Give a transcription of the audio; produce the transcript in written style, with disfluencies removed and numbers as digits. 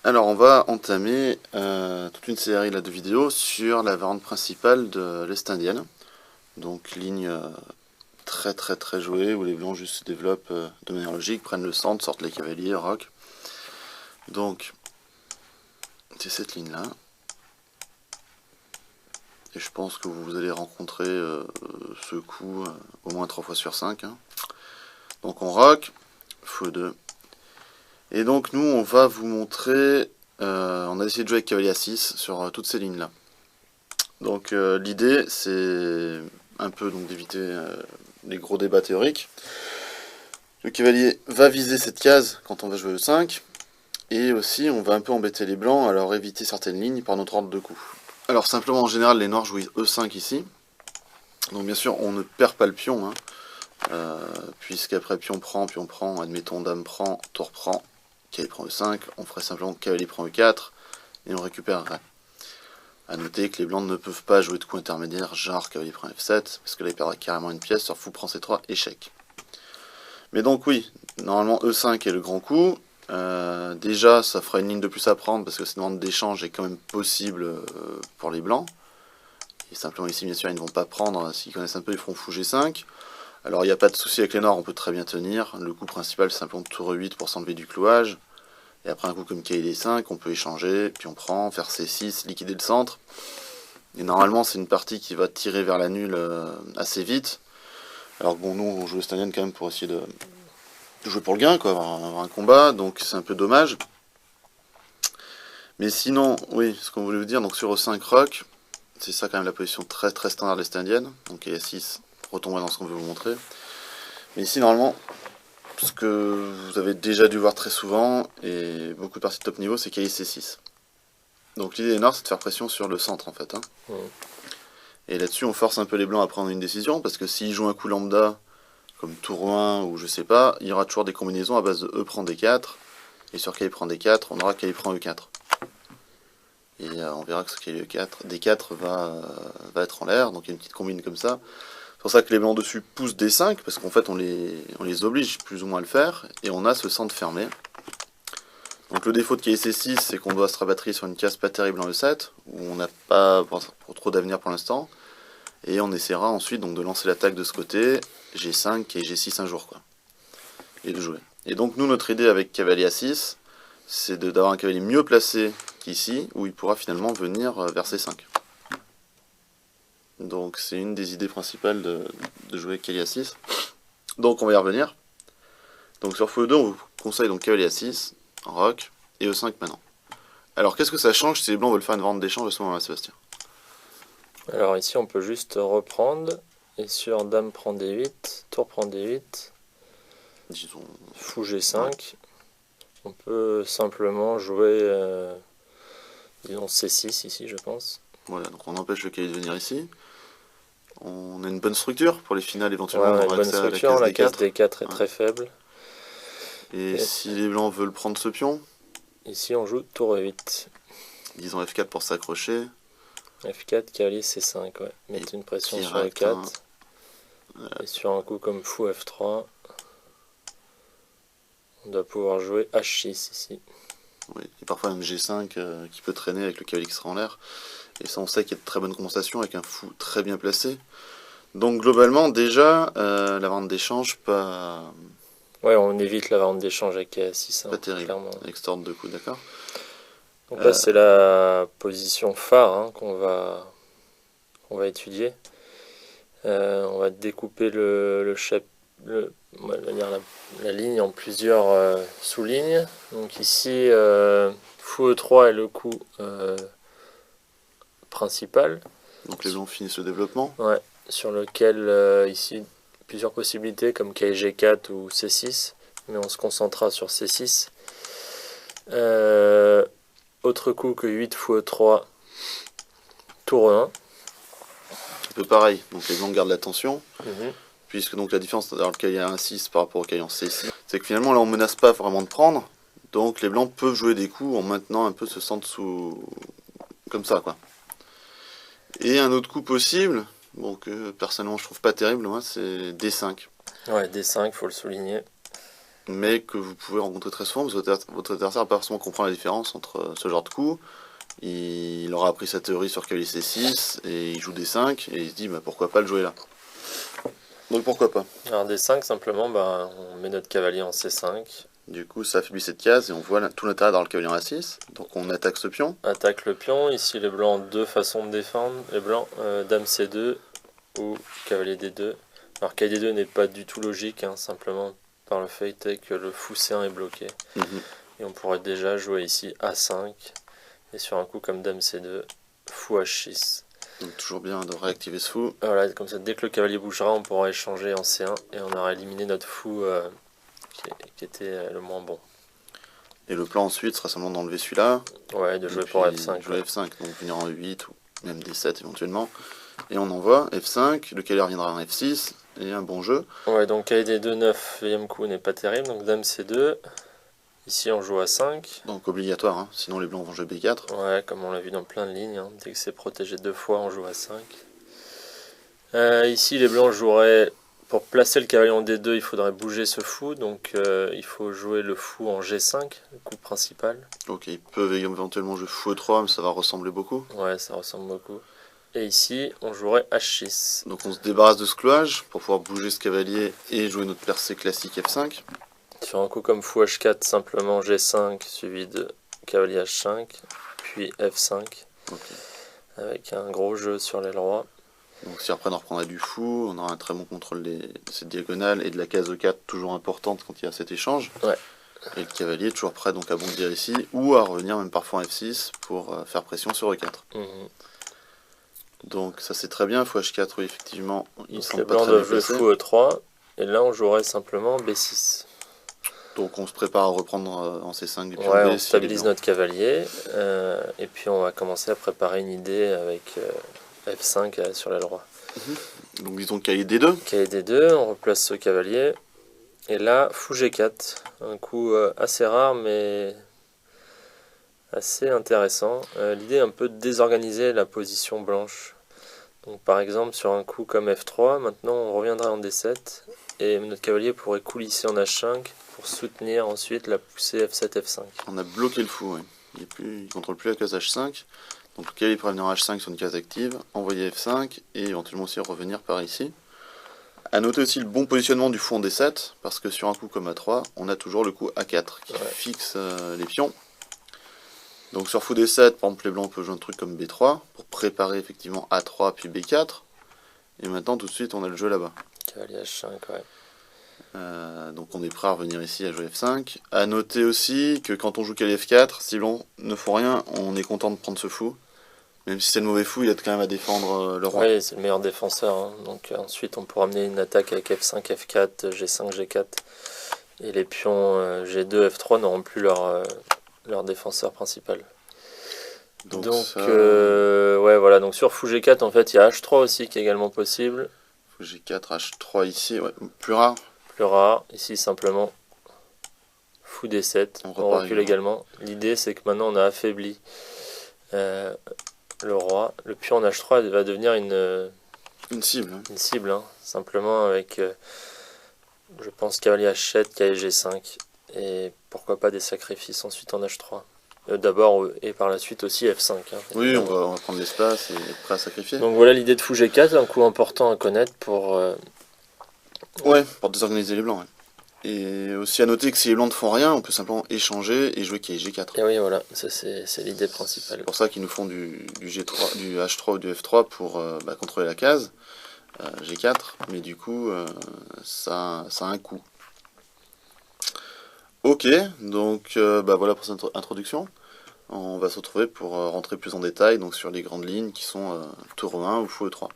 Alors on va entamer toute une série là, de vidéos sur la variante principale de l'Est indienne. Donc ligne très jouée où les blancs juste se développent de manière logique, prennent le centre, sortent les cavaliers, rock. Donc c'est cette ligne là. Et je pense que vous allez rencontrer ce coup au moins 3 fois sur 5. Hein. Donc on rock, fou2. Et donc nous on va vous montrer, on a essayé de jouer avec cavalier A6 sur toutes ces lignes là. Donc l'idée c'est un peu d'éviter les gros débats théoriques. Le cavalier va viser cette case quand on va jouer E5. Et aussi on va un peu embêter les blancs, alors éviter certaines lignes par notre ordre de coup. Alors simplement en général les noirs jouent E5 ici. Donc bien sûr on ne perd pas le pion. Hein. Puisqu'après pion prend, admettons dame prend, tour prend, cavalier prend E5, on ferait simplement cavalier prend E4 et on récupérerait. A noter que les blancs ne peuvent pas jouer de coups intermédiaires, genre cavalier prend F7, parce que là il perdra carrément une pièce, sur fou prend C3, échec. Mais donc oui, normalement E5 est le grand coup. Déjà ça fera une ligne de plus à prendre, parce que cette demande d'échange est quand même possible pour les blancs. Et simplement ici bien sûr ils ne vont pas prendre, s'ils connaissent un peu ils feront fou G5. Alors il n'y a pas de souci avec les noirs, on peut très bien tenir. Le coup principal c'est simplement tour E8 pour s'enlever du clouage. Et après un coup comme cavalier D5, on peut échanger, puis on prend, faire C6, liquider le centre. Et normalement c'est une partie qui va tirer vers la nulle assez vite. Alors que bon, nous on joue Estonienne quand même pour essayer de jouer pour le gain, quoi, avoir un combat, donc c'est un peu dommage. Mais sinon, oui, ce qu'on voulait vous dire, donc sur E5 rock, c'est ça quand même la position très standard de l'Est-Indienne. Donc A6, retomber dans ce qu'on veut vous montrer. Mais ici normalement, ce que vous avez déjà dû voir très souvent, et beaucoup de parties de top niveau, c'est cavalier C6. Donc l'idée des noirs, c'est de faire pression sur le centre en fait. Hein. Et là-dessus, on force un peu les blancs à prendre une décision, parce que s'ils jouent un coup lambda, comme tour 1 ou je sais pas, il y aura toujours des combinaisons à base de E prend D4, et sur cavalier prend D4, on aura cavalier prend E4. Et on verra que ce cavalier E4, D4 va être en l'air, donc il y a une petite combine comme ça. C'est pour ça que les blancs dessus poussent D5, parce qu'en fait on les oblige plus ou moins à le faire, et on a ce centre fermé. Donc le défaut de cavalier C6, c'est qu'on doit se rabattre sur une case pas terrible en E7, où on n'a pas pour trop d'avenir pour l'instant, et on essaiera ensuite donc, de lancer l'attaque de ce côté, G5 et G6 un jour, quoi, et de jouer. Et donc nous, notre idée avec cavalier A6, c'est d'avoir un cavalier mieux placé qu'ici, où il pourra finalement venir vers C5. Donc c'est une des idées principales de jouer avec cavalier A6. Donc on va y revenir. Donc sur fou 2 on vous conseille donc cavalier A6, rock, et E5 maintenant. Alors qu'est-ce que ça change si les blancs veulent faire une vente d'échange à ce moment-là, Sébastien? Alors ici on peut juste reprendre, et sur dame prend D8, tour prend D8, disons fou G5, ouais. On peut simplement jouer, disons C6 ici je pense. Voilà, donc on empêche le cavalier de venir ici. On a une bonne structure pour les finales éventuellement. Ouais, on a une bonne structure, la case D4 est très faible. Et si les blancs veulent prendre ce pion? Ici on joue tour E8. Disons F4 pour s'accrocher. F4, cavalier C5, ouais. Mettre une pression sur E4. Et sur un coup comme fou F3, on doit pouvoir jouer H6 ici. Oui, et parfois même G5 qui peut traîner avec le cavalier qui sera en l'air. Et ça on sait qu'il y a de très bonnes compensations avec un fou très bien placé. Donc globalement déjà la vente d'échange pas... Ouais, on évite la vente d'échange avec A6. Pas terrible, clairement. Avec ce ordre de coup, d'accord. Donc là c'est la position phare hein, qu'on va étudier. On va découper la ligne en plusieurs sous-lignes. Donc ici, fou E3 est le coup principal. Donc les blancs finissent le développement. Ouais, sur lequel, ici, plusieurs possibilités comme cavalier G4 ou C6. Mais on se concentrera sur C6. Autre coup que 8 fou E3, tour E1. Un peu pareil, donc les blancs gardent l'attention, puisque donc la différence entre le cavalier A6 par rapport au cavalier en C6, c'est que finalement là on menace pas vraiment de prendre, donc les blancs peuvent jouer des coups en maintenant un peu ce centre sous... comme ça quoi. Et un autre coup possible, bon que personnellement je trouve pas terrible moi, c'est D5. Ouais, D5, faut le souligner. mais que vous pouvez rencontrer très souvent, parce que votre adversaire n'a pas forcément comprendre la différence entre ce genre de coup. Il aura appris sa théorie sur cavalier C6, et il joue D5, et il se dit bah, pourquoi pas le jouer là. Donc pourquoi pas. Alors D5, simplement, bah, on met notre cavalier en C5. Du coup, ça affaiblit cette case, et on voit tout l'intérêt dans le cavalier en A6. Donc on attaque ce pion. Attaque le pion. Ici, les blancs ont deux façons de défendre. Les blancs, dame C2 ou cavalier D2. Alors cavalier D2 n'est pas du tout logique, hein, simplement par le fait que le fou C1 est bloqué. Et on pourrait déjà jouer ici A5. Et sur un coup comme dame C2, fou H6. Donc toujours bien de réactiver ce fou. Voilà, comme ça, dès que le cavalier bougera, on pourra échanger en C1 et on aura éliminé notre fou qui était le moins bon. Et le plan ensuite sera simplement d'enlever celui-là. Ouais, de jouer pour F5. Jouer F5, donc venir en E8 ou même D7 éventuellement. Et on envoie F5, le cavalier reviendra en F6, et un bon jeu. Ouais, donc cavalier D2, 9e coup n'est pas terrible, donc dame C2. Ici on joue à 5. Donc obligatoire, hein, sinon les blancs vont jouer B4. Ouais, comme on l'a vu dans plein de lignes, hein. Dès que c'est protégé 2 fois, on joue à 5. Ici les blancs joueraient, pour placer le cavalier en D2, il faudrait bouger ce fou, donc il faut jouer le fou en G5, le coup principal. Ok, ils peuvent éventuellement jouer fou E3, mais ça va ressembler beaucoup. Ouais, ça ressemble beaucoup. Et ici, on jouerait H6. Donc on se débarrasse de ce cloage pour pouvoir bouger ce cavalier et jouer notre percée classique F5. Sur un coup comme fou H4, simplement G5 suivi de cavalier H5, puis F5, Okay. avec un gros jeu sur l'aile roi. Donc si après on reprendra du fou, on aura un très bon contrôle de cette diagonale et de la case E4 toujours importante quand il y a cet échange. Ouais. Et le cavalier est toujours prêt donc à bondir ici ou à revenir même parfois en F6 pour faire pression sur E4. Donc ça c'est très bien, fou H4, oui effectivement, il semble les pas blancs très bien doivent jouer placé. fou E3, et là on jouerait simplement B6. Donc on se prépare à reprendre en C5 du pion Ouais, B. on stabilise notre cavalier, et puis on va commencer à préparer une idée avec F5 sur l'aile roi. Donc disons cavalier D2. Cavalier D2, on replace ce cavalier, et là fou G4, un coup assez rare mais assez intéressant. L'idée est un peu de désorganiser la position blanche. Donc par exemple sur un coup comme F3, maintenant on reviendrait en D7 et notre cavalier pourrait coulisser en H5 pour soutenir ensuite la poussée F7, F5. On a bloqué le fou, ouais. Il ne contrôle plus la case H5. Donc le cavalier pourrait venir en H5 sur une case active, envoyer F5 et éventuellement aussi revenir par ici. A noter aussi le bon positionnement du fou en D7, parce que sur un coup comme A3, on a toujours le coup A4 qui fixe les pions. Donc sur fou D7, par exemple les blancs peuvent jouer un truc comme B3 pour préparer effectivement A3 puis B4. Et maintenant tout de suite on a le jeu là-bas. Cavalier H5, ouais. Donc on est prêt à revenir ici à jouer F5. A noter aussi que quand on joue cavalier F4, si l'on ne faut rien, on est content de prendre ce fou. Même si c'est le mauvais fou, il a quand même à défendre le roi. Oui, c'est le meilleur défenseur, hein. Donc ensuite on pourra amener une attaque avec F5, F4, G5, G4. Et les pions G2, F3 n'auront plus leur défenseur principal. Donc ouais, voilà, donc sur fou G4 en fait il y a H3 aussi qui est également possible. Fou G4, H3 ici, ouais, plus rare. Plus rare, ici simplement fou D7, on recule également. L'idée c'est que maintenant on a affaibli le roi. Le pion en H3 va devenir une cible. Une cible, hein. Simplement avec, je pense, cavalier H7, cavalier G5. Et pourquoi pas des sacrifices ensuite en H3. D'abord et par la suite aussi F5. Hein, oui, on va prendre l'espace et être prêt à sacrifier. Donc voilà l'idée de fou G4, un coup important à connaître pour... Ouais, pour désorganiser les blancs. Ouais. Et aussi à noter que si les blancs ne font rien, on peut simplement échanger et jouer cavalier G4. Et oui, voilà, ça c'est l'idée principale. C'est pour ça qu'ils nous font du G3, du H3 ou du F3 pour contrôler la case. G4, mais du coup, ça a un coût. Ok, donc voilà pour cette introduction. On va se retrouver pour rentrer plus en détail donc sur les grandes lignes qui sont tour 1 ou fou E3.